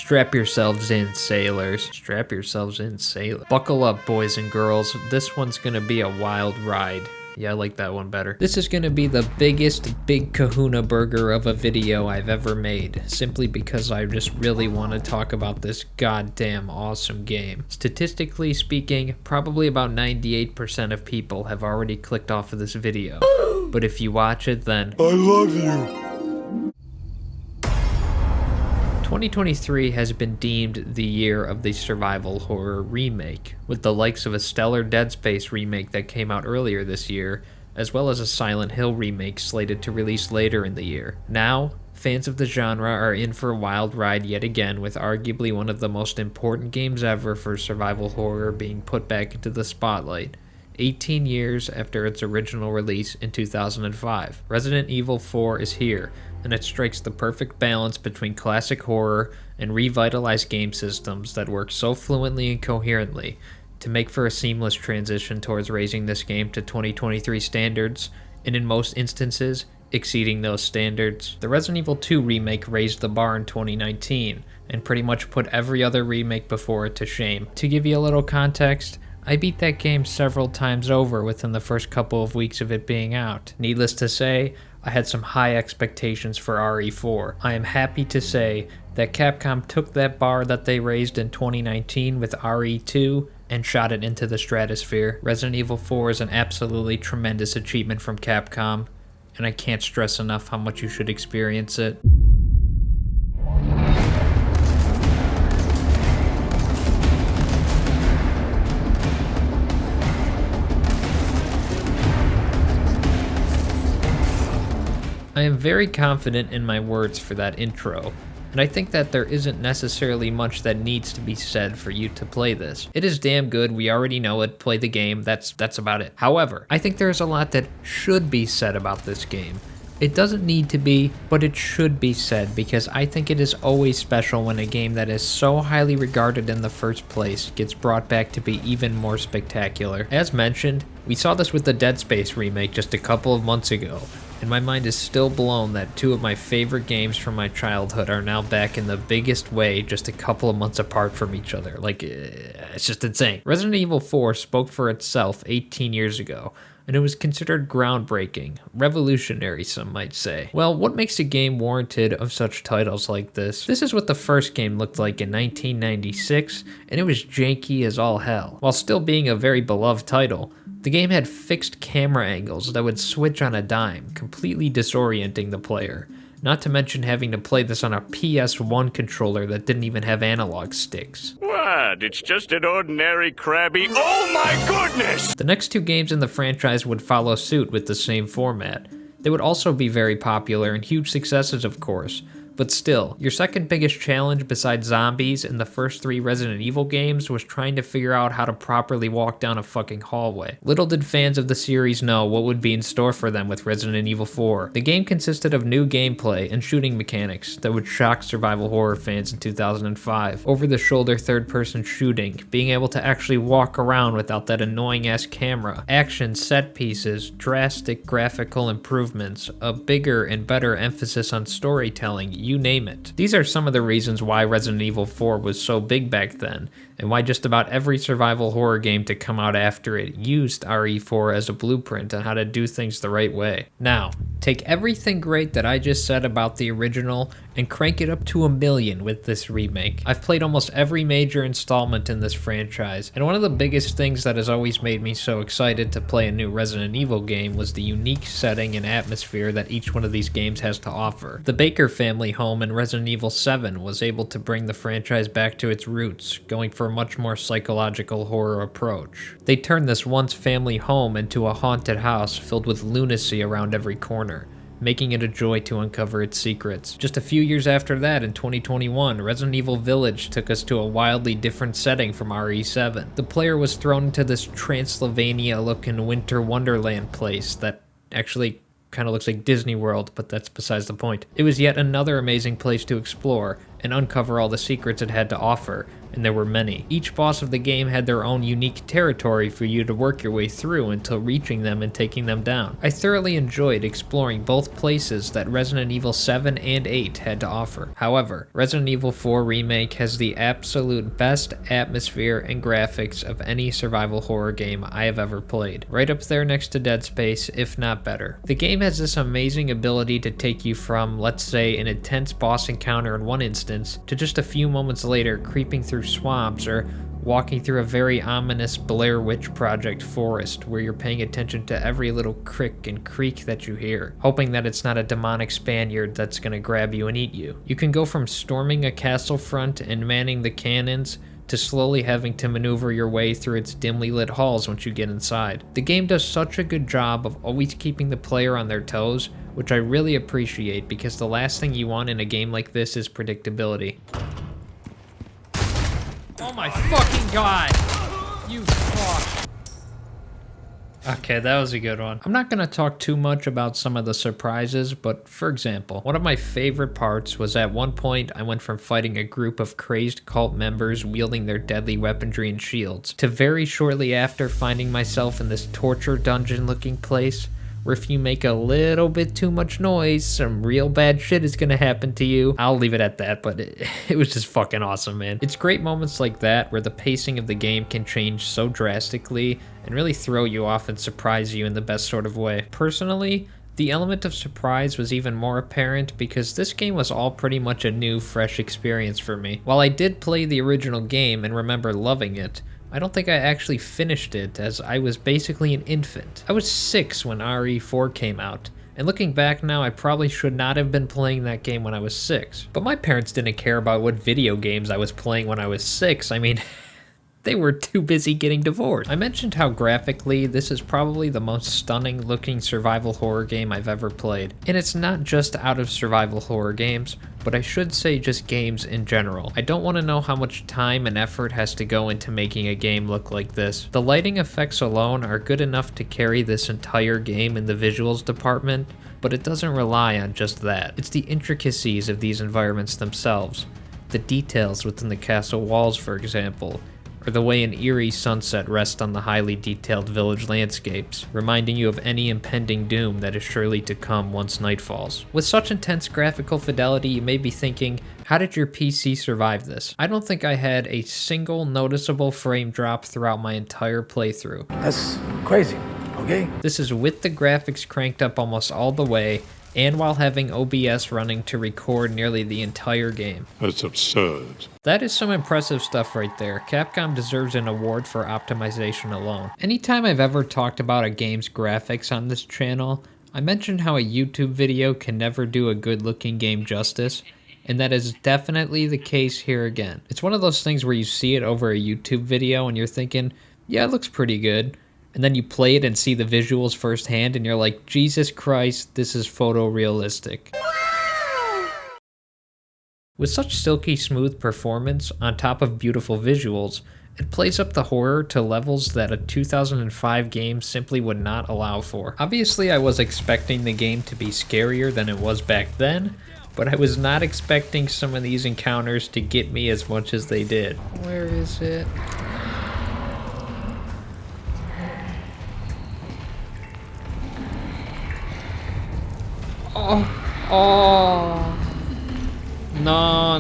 Strap yourselves in, sailors. Strap yourselves in, sailors. Buckle up, boys and girls. This one's gonna be a wild ride. Yeah, I like that one better. This is gonna be the biggest big kahuna burger of a video I've ever made, simply because I just really want to talk about this goddamn awesome game. Statistically speaking, probably about 98% of people have already clicked off of this video. But if you watch it, then I love you. 2023 has been deemed the year of the survival horror remake, with the likes of a stellar Dead Space remake that came out earlier this year, as well as a Silent Hill remake slated to release later in the year. Now, fans of the genre are in for a wild ride yet again, with arguably one of the most important games ever for survival horror being put back into the spotlight. 18 years after its original release in 2005. Resident Evil 4 is here, and it strikes the perfect balance between classic horror and revitalized game systems that work so fluently and coherently to make for a seamless transition towards raising this game to 2023 standards, and in most instances, exceeding those standards. The Resident Evil 2 remake raised the bar in 2019, and pretty much put every other remake before it to shame. To give you a little context, I beat that game several times over within the first couple of weeks of it being out. Needless to say, I had some high expectations for RE4. I am happy to say that Capcom took that bar that they raised in 2019 with RE2 and shot it into the stratosphere. Resident Evil 4 is an absolutely tremendous achievement from Capcom, and I can't stress enough how much you should experience it. I am very confident in my words for that intro, and I think that there isn't necessarily much that needs to be said for you to play this. It is damn good, we already know it, play the game, that's about it. However, I think there's a lot that should be said about this game. It doesn't need to be, but it should be said, because I think it is always special when a game that is so highly regarded in the first place gets brought back to be even more spectacular. As mentioned, we saw this with the Dead Space remake just a couple of months ago, and my mind is still blown that two of my favorite games from my childhood are now back in the biggest way just a couple of months apart from each other. Like, it's just insane. Resident Evil 4 spoke for itself 18 years ago, and it was considered groundbreaking, revolutionary some might say. Well, what makes a game warranted of such titles like this? This is what the first game looked like in 1996, and it was janky as all hell. While still being a very beloved title, the game had fixed camera angles that would switch on a dime, completely disorienting the player. Not to mention having to play this on a PS1 controller that didn't even have analog sticks. What? It's just an ordinary Krabby. Oh my goodness! The next two games in the franchise would follow suit with the same format. They would also be very popular and huge successes, of course. But still, your second biggest challenge besides zombies in the first three Resident Evil games was trying to figure out how to properly walk down a fucking hallway. Little did fans of the series know what would be in store for them with Resident Evil 4. The game consisted of new gameplay and shooting mechanics that would shock survival horror fans in 2005. Over-the-shoulder third-person shooting, being able to actually walk around without that annoying-ass camera, action set pieces, drastic graphical improvements, a bigger and better emphasis on storytelling, you name it. These are some of the reasons why Resident Evil 4 was so big back then, and why just about every survival horror game to come out after it used RE4 as a blueprint on how to do things the right way. Now, take everything great that I just said about the original and crank it up to 1,000,000 with this remake. I've played almost every major installment in this franchise, and one of the biggest things that has always made me so excited to play a new Resident Evil game was the unique setting and atmosphere that each one of these games has to offer. The Baker family home in Resident Evil 7 was able to bring the franchise back to its roots, going for a much more psychological horror approach. They turned this once family home into a haunted house filled with lunacy around every corner, making it a joy to uncover its secrets. Just a few years after that, in 2021, Resident Evil Village took us to a wildly different setting from RE7. The player was thrown into this Transylvania-looking winter wonderland place that actually kind of looks like Disney World, but that's besides the point. It was yet another amazing place to explore, and uncover all the secrets it had to offer, and there were many. Each boss of the game had their own unique territory for you to work your way through until reaching them and taking them down. I thoroughly enjoyed exploring both places that Resident Evil 7 and 8 had to offer. However, Resident Evil 4 Remake has the absolute best atmosphere and graphics of any survival horror game I have ever played. Right up there next to Dead Space, if not better. The game has this amazing ability to take you from, let's say, an intense boss encounter in one instance, to just a few moments later creeping through swamps or walking through a very ominous Blair Witch Project forest where you're paying attention to every little crick and creak that you hear, hoping that it's not a demonic Spaniard that's gonna grab you and eat you. You can go from storming a castle front and manning the cannons to slowly having to maneuver your way through its dimly lit halls once you get inside. The game does such a good job of always keeping the player on their toes, which I really appreciate because the last thing you want in a game like this is predictability. Oh my fucking god! You fuck. Okay, that was a good one. I'm not gonna talk too much about some of the surprises, but for example, one of my favorite parts was at one point I went from fighting a group of crazed cult members wielding their deadly weaponry and shields, to very shortly after finding myself in this torture dungeon looking place, where if you make a little bit too much noise, some real bad shit is gonna happen to you. I'll leave it at that, but it was just fucking awesome, man. It's great moments like that where the pacing of the game can change so drastically and really throw you off and surprise you in the best sort of way. Personally, the element of surprise was even more apparent because this game was all pretty much a new, fresh experience for me. While I did play the original game and remember loving it, I don't think I actually finished it, as I was basically an infant. I was 6 when RE4 came out, and looking back now, I probably should not have been playing that game when I was 6. But my parents didn't care about what video games I was playing when I was 6. I mean, they were too busy getting divorced. I mentioned how graphically this is probably the most stunning looking survival horror game I've ever played. And it's not just out of survival horror games, but I should say just games in general. I don't want to know how much time and effort has to go into making a game look like this. The lighting effects alone are good enough to carry this entire game in the visuals department, but it doesn't rely on just that. It's the intricacies of these environments themselves. The details within the castle walls, for example, or the way an eerie sunset rests on the highly detailed village landscapes, reminding you of any impending doom that is surely to come once night falls. With such intense graphical fidelity, you may be thinking, how did your PC survive this? I don't think I had a single noticeable frame drop throughout my entire playthrough. That's crazy, okay? This is with the graphics cranked up almost all the way, and while having OBS running to record nearly the entire game. That's absurd. That is some impressive stuff right there. Capcom deserves an award for optimization alone. Anytime I've ever talked about a game's graphics on this channel, I mentioned how a YouTube video can never do a good looking game justice, and that is definitely the case here again. It's one of those things where you see it over a YouTube video and you're thinking, yeah, it looks pretty good. And then you play it and see the visuals firsthand and you're like, Jesus Christ, this is photorealistic. With such silky smooth performance on top of beautiful visuals, it plays up the horror to levels that a 2005 game simply would not allow for. Obviously I was expecting the game to be scarier than it was back then, but I was not expecting some of these encounters to get me as much as they did. Where is it? Oh. No.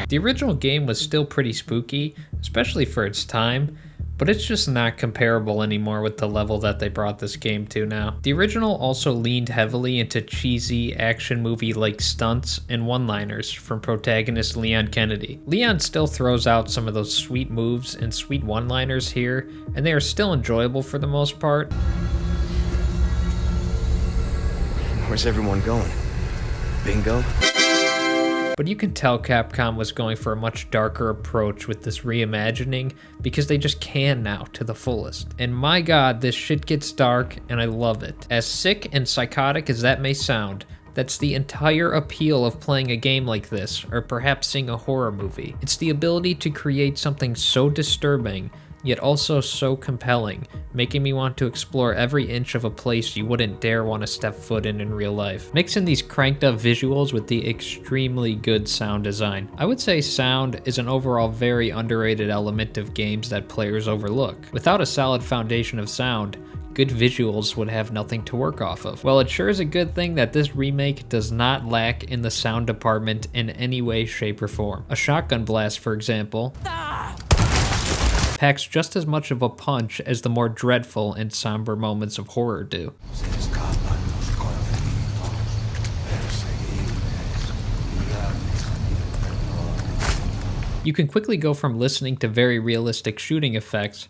The original game was still pretty spooky, especially for its time, but it's just not comparable anymore with the level that they brought this game to now. The original also leaned heavily into cheesy action movie-like stunts and one-liners from protagonist Leon Kennedy. Leon still throws out some of those sweet moves and sweet one-liners here, and they are still enjoyable for the most part. Where's everyone going? Bingo? But you can tell Capcom was going for a much darker approach with this reimagining because they just can now to the fullest. And my god, this shit gets dark and I love it. As sick and psychotic as that may sound, that's the entire appeal of playing a game like this, or perhaps seeing a horror movie. It's the ability to create something so disturbing yet also so compelling, making me want to explore every inch of a place you wouldn't dare want to step foot in real life. Mix in these cranked up visuals with the extremely good sound design. I would say sound is an overall very underrated element of games that players overlook. Without a solid foundation of sound, good visuals would have nothing to work off of. Well, it sure is a good thing that this remake does not lack in the sound department in any way, shape, or form. A shotgun blast, for example, packs just as much of a punch as the more dreadful and somber moments of horror do. You can quickly go from listening to very realistic shooting effects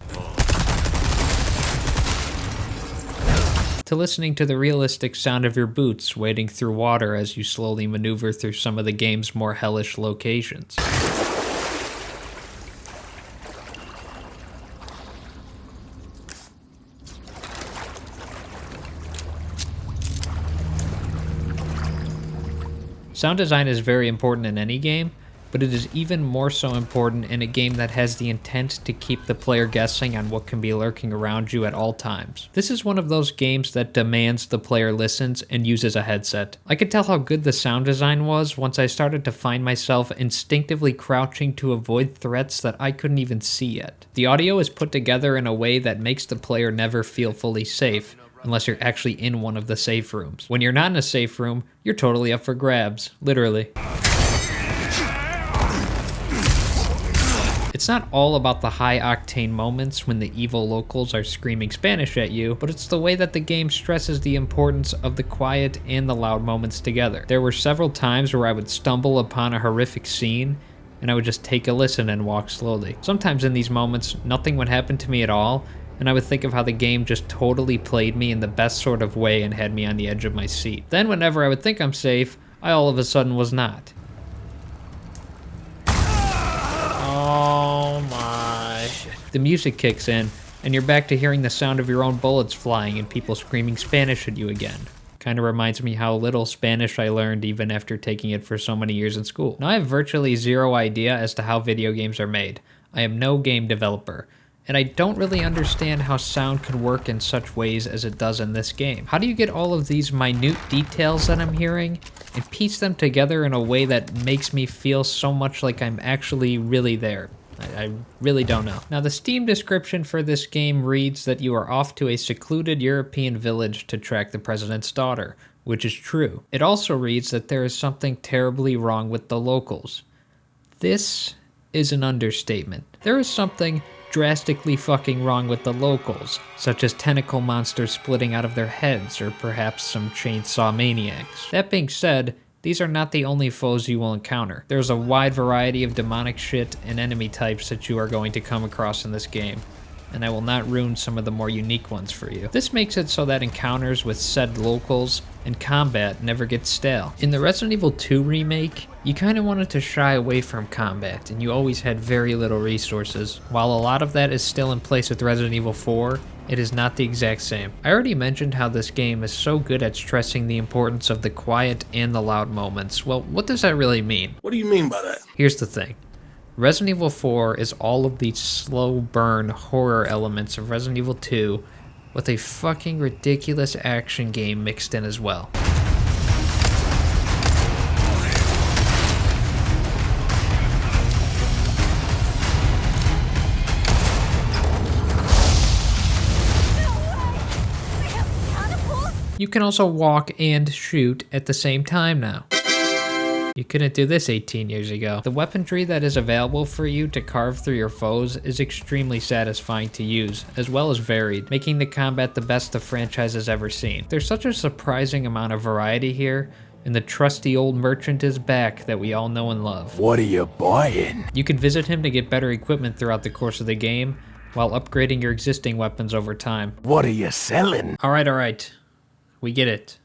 to listening to the realistic sound of your boots wading through water as you slowly maneuver through some of the game's more hellish locations. Sound design is very important in any game, but it is even more so important in a game that has the intent to keep the player guessing on what can be lurking around you at all times. This is one of those games that demands the player listens and uses a headset. I could tell how good the sound design was once I started to find myself instinctively crouching to avoid threats that I couldn't even see yet. The audio is put together in a way that makes the player never feel fully safe, unless you're actually in one of the safe rooms. When you're not in a safe room, you're totally up for grabs, literally. It's not all about the high-octane moments when the evil locals are screaming Spanish at you, but it's the way that the game stresses the importance of the quiet and the loud moments together. There were several times where I would stumble upon a horrific scene, and I would just take a listen and walk slowly. Sometimes in these moments, nothing would happen to me at all, and I would think of how the game just totally played me in the best sort of way and had me on the edge of my seat. Then whenever I would think I'm safe, I all of a sudden was not. Oh my. The music kicks in, and you're back to hearing the sound of your own bullets flying and people screaming Spanish at you again. Kinda reminds me how little Spanish I learned even after taking it for so many years in school. Now I have virtually zero idea as to how video games are made. I am no game developer, and I don't really understand how sound could work in such ways as it does in this game. How do you get all of these minute details that I'm hearing and piece them together in a way that makes me feel so much like I'm actually really there? I really don't know. Now the Steam description for this game reads that you are off to a secluded European village to track the president's daughter, which is true. It also reads that there is something terribly wrong with the locals. This is an understatement. There is something drastically fucking wrong with the locals, such as tentacle monsters splitting out of their heads or perhaps some chainsaw maniacs. That being said, these are not the only foes you will encounter. There's a wide variety of demonic shit and enemy types that you are going to come across in this game, and I will not ruin some of the more unique ones for you. This makes it so that encounters with said locals and combat never get stale. In the Resident Evil 2 remake, you kinda wanted to shy away from combat, and you always had very little resources. While a lot of that is still in place with Resident Evil 4, it is not the exact same. I already mentioned how this game is so good at stressing the importance of the quiet and the loud moments. Well, what does that really mean? What do you mean by that? Here's the thing. Resident Evil 4 is all of these slow burn horror elements of Resident Evil 2 with a fucking ridiculous action game mixed in as well. You can also walk and shoot at the same time now. You couldn't do this 18 years ago. The weaponry that is available for you to carve through your foes is extremely satisfying to use, as well as varied, making the combat the best the franchise has ever seen. There's such a surprising amount of variety here, and the trusty old merchant is back that we all know and love. What are you buying? You can visit him to get better equipment throughout the course of the game, while upgrading your existing weapons over time. What are you selling? Alright. We get it.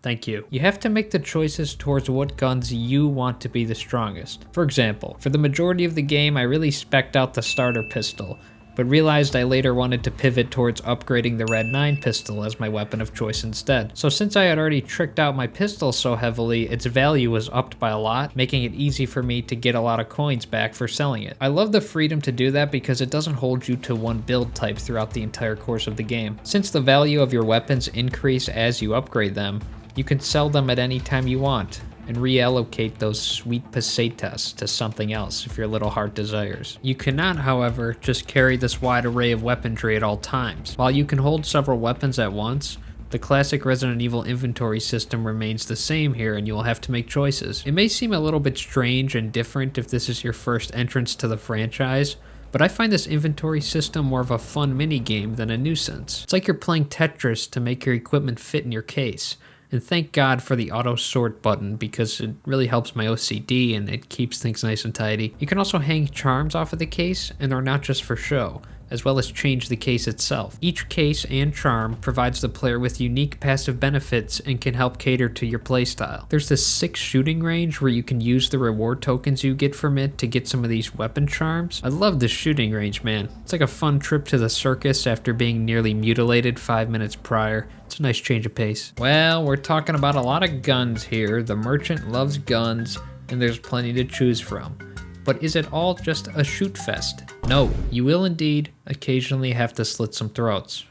Thank you. You have to make the choices towards what guns you want to be the strongest. For example, for the majority of the game, I really spec'd out the starter pistol, but realized I later wanted to pivot towards upgrading the Red 9 pistol as my weapon of choice instead. So since I had already tricked out my pistol so heavily, its value was upped by a lot, making it easy for me to get a lot of coins back for selling it. I love the freedom to do that because it doesn't hold you to one build type throughout the entire course of the game. Since the value of your weapons increase as you upgrade them, you can sell them at any time you want, and reallocate those sweet pesetas to something else if your little heart desires. You cannot, however, just carry this wide array of weaponry at all times. While you can hold several weapons at once, the classic Resident Evil inventory system remains the same here, and you will have to make choices. It may seem a little bit strange and different if this is your first entrance to the franchise, but I find this inventory system more of a fun mini-game than a nuisance. It's like you're playing Tetris to make your equipment fit in your case. And thank God for the auto sort button because it really helps my OCD and it keeps things nice and tidy. You can also hang charms off of the case, and they're not just for show, as well as change the case itself. Each case and charm provides the player with unique passive benefits and can help cater to your playstyle. There's this 6 shooting range where you can use the reward tokens you get from it to get some of these weapon charms. I love this shooting range, man. It's like a fun trip to the circus after being nearly mutilated 5 minutes prior. It's a nice change of pace. Well, we're talking about a lot of guns here. The merchant loves guns, and there's plenty to choose from. But is it all just a shoot fest? No, you will indeed occasionally have to slit some throats.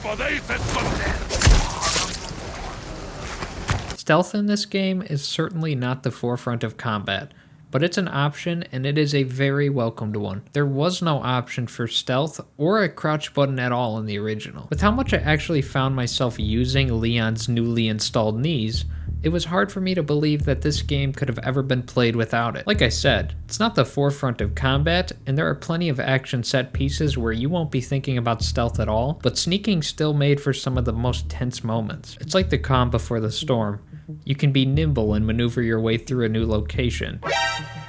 Stealth in this game is certainly not the forefront of combat, but it's an option, and it is a very welcomed one. There was no option for stealth or a crouch button at all in the original. With how much I actually found myself using Leon's newly installed knees, it was hard for me to believe that this game could have ever been played without it. Like I said, it's not the forefront of combat, and there are plenty of action set pieces where you won't be thinking about stealth at all, but sneaking still made for some of the most tense moments. It's like the calm before the storm. You can be nimble and maneuver your way through a new location,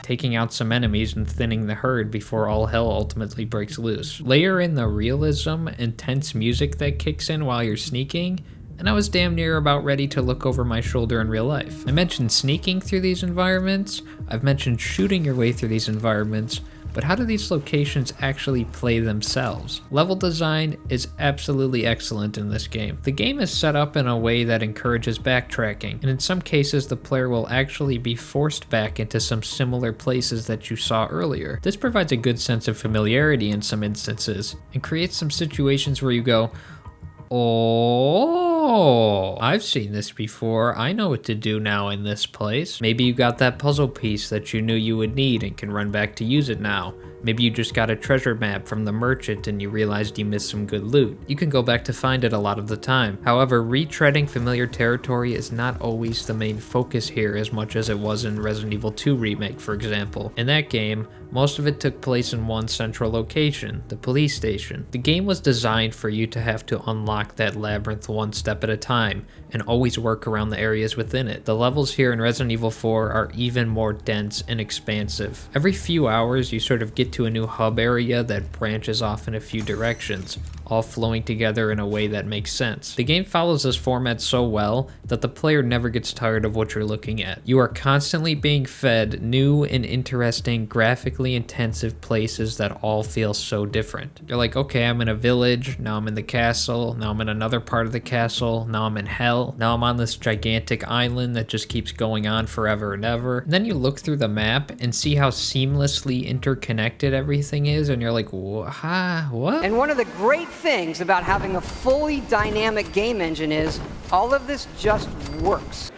taking out some enemies and thinning the herd before all hell ultimately breaks loose. Layer in the realism and tense music that kicks in while you're sneaking, and I was damn near about ready to look over my shoulder in real life. I mentioned sneaking through these environments, I've mentioned shooting your way through these environments, but how do these locations actually play themselves? Level design is absolutely excellent in this game. The game is set up in a way that encourages backtracking, and in some cases the player will actually be forced back into some similar places that you saw earlier. This provides a good sense of familiarity in some instances, and creates some situations where you go, oh, I've seen this before. I know what to do now in this place. Maybe you got that puzzle piece that you knew you would need and can run back to use it now. Maybe you just got a treasure map from the merchant and you realized you missed some good loot. You can go back to find it a lot of the time. However, retreading familiar territory is not always the main focus here as much as it was in Resident Evil 2 Remake, for example. In that game, most of it took place in one central location, the police station. The game was designed for you to have to unlock that labyrinth one step at a time, and always work around the areas within it. The levels here in Resident Evil 4 are even more dense and expansive. Every few hours you sort of get to a new hub area that branches off in a few directions, all flowing together in a way that makes sense. The game follows this format so well that the player never gets tired of what you're looking at. You are constantly being fed new and interesting, graphically intensive places that all feel so different. You're like, okay, I'm in a village, now I'm in the castle, now I'm in another part of the castle, now I'm in hell, now I'm on this gigantic island that just keeps going on forever and ever. And then you look through the map and see how seamlessly interconnected everything is, and you're like, what? And one of the great things about having a fully dynamic game engine is all of this just works.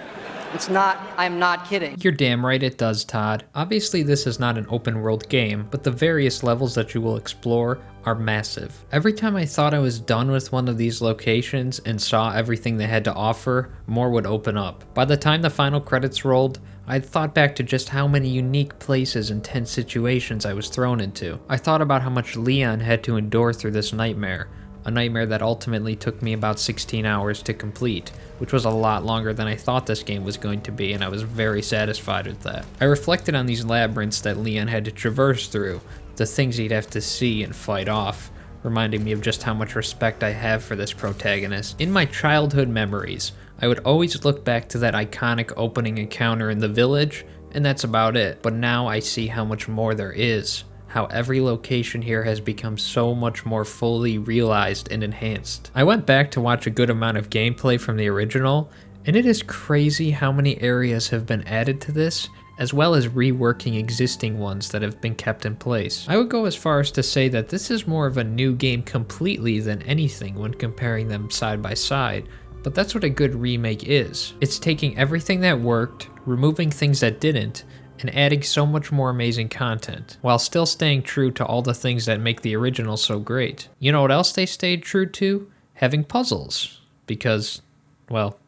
It's not, I'm not kidding. You're damn right it does, Todd. Obviously this is not an open world game, but the various levels that you will explore are massive. Every time I thought I was done with one of these locations and saw everything they had to offer, more would open up. By the time the final credits rolled, I'd thought back to just how many unique places and tense situations I was thrown into. I thought about how much Leon had to endure through this nightmare, a nightmare that ultimately took me about 16 hours to complete, which was a lot longer than I thought this game was going to be, and I was very satisfied with that. I reflected on these labyrinths that Leon had to traverse through, the things he'd have to see and fight off, reminding me of just how much respect I have for this protagonist. In my childhood memories, I would always look back to that iconic opening encounter in the village, and that's about it. But now I see how much more there is, how how every location here has become so much more fully realized and enhanced. I went back to watch a good amount of gameplay from the original, and it is crazy how many areas have been added to this, as well as reworking existing ones that have been kept in place. I would go as far as to say that this is more of a new game completely than anything when comparing them side by side, but that's what a good remake is. It's taking everything that worked, removing things that didn't, and adding so much more amazing content, while still staying true to all the things that make the original so great. You know what else they stayed true to? Having puzzles. Because, well,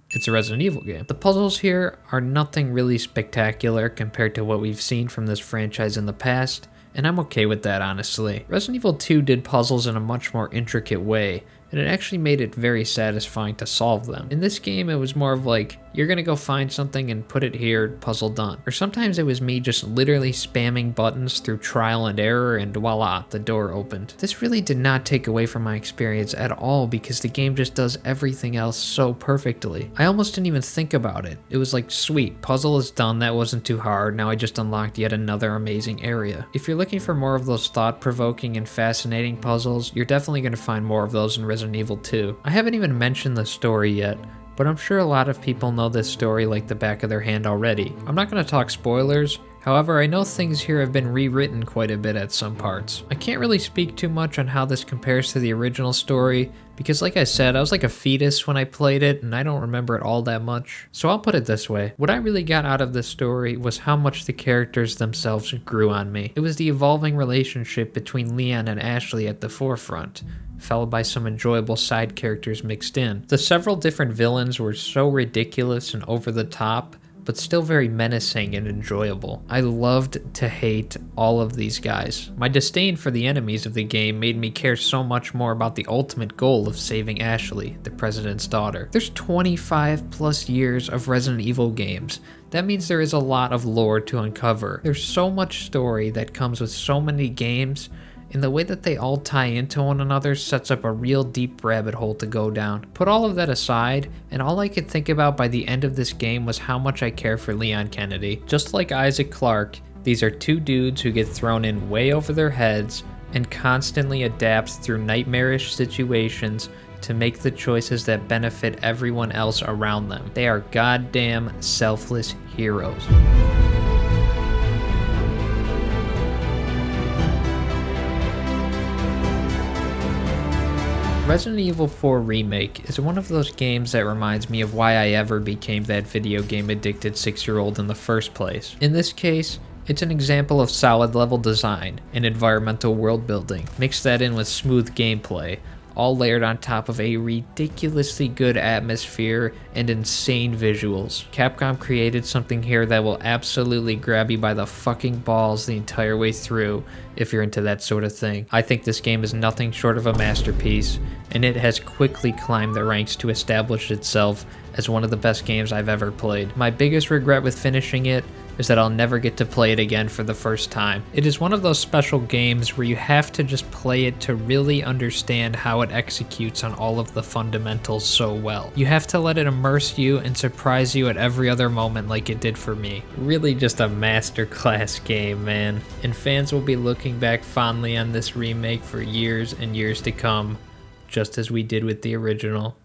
it's a Resident Evil game. The puzzles here are nothing really spectacular compared to what we've seen from this franchise in the past, and I'm okay with that, honestly. Resident Evil 2 did puzzles in a much more intricate way, and it actually made it very satisfying to solve them. In this game, it was more of like, you're gonna go find something and put it here, puzzle done. Or sometimes it was me just literally spamming buttons through trial and error, and voila, the door opened. This really did not take away from my experience at all, because the game just does everything else so perfectly. I almost didn't even think about it. It was like, sweet, puzzle is done, that wasn't too hard, now I just unlocked yet another amazing area. If you're looking for more of those thought-provoking and fascinating puzzles, you're definitely gonna find more of those in Resident Evil 2. I haven't even mentioned the story yet, but I'm sure a lot of people know this story like the back of their hand already. I'm not going to talk spoilers, however I know things here have been rewritten quite a bit at some parts. I can't really speak too much on how this compares to the original story, because like I said, I was like a fetus when I played it, and I don't remember it all that much. So I'll put it this way, what I really got out of this story was how much the characters themselves grew on me. It was the evolving relationship between Leon and Ashley at the forefront, followed by some enjoyable side characters mixed in. The several different villains were so ridiculous and over the top, but still very menacing and enjoyable. I loved to hate all of these guys. My disdain for the enemies of the game made me care so much more about the ultimate goal of saving Ashley, the president's daughter. There's 25 plus years of Resident Evil games. That means there is a lot of lore to uncover. There's so much story that comes with so many games, and the way that they all tie into one another sets up a real deep rabbit hole to go down. Put all of that aside, and all I could think about by the end of this game was how much I care for Leon Kennedy. Just like Isaac Clarke, these are two dudes who get thrown in way over their heads and constantly adapt through nightmarish situations to make the choices that benefit everyone else around them. They are goddamn selfless heroes. Resident Evil 4 Remake is one of those games that reminds me of why I ever became that video game addicted 6-year-old in the first place. In this case, it's an example of solid level design and environmental world building. Mix that in with smooth gameplay, all layered on top of a ridiculously good atmosphere and insane visuals. Capcom created something here that will absolutely grab you by the fucking balls the entire way through if you're into that sort of thing. I think this game is nothing short of a masterpiece, and it has quickly climbed the ranks to establish itself as one of the best games I've ever played. My biggest regret with finishing it is that I'll never get to play it again for the first time. It is one of those special games where you have to just play it to really understand how it executes on all of the fundamentals so well. You have to let it immerse you and surprise you at every other moment like it did for me. Really just a masterclass game, man. And fans will be looking back fondly on this remake for years and years to come, just as we did with the original.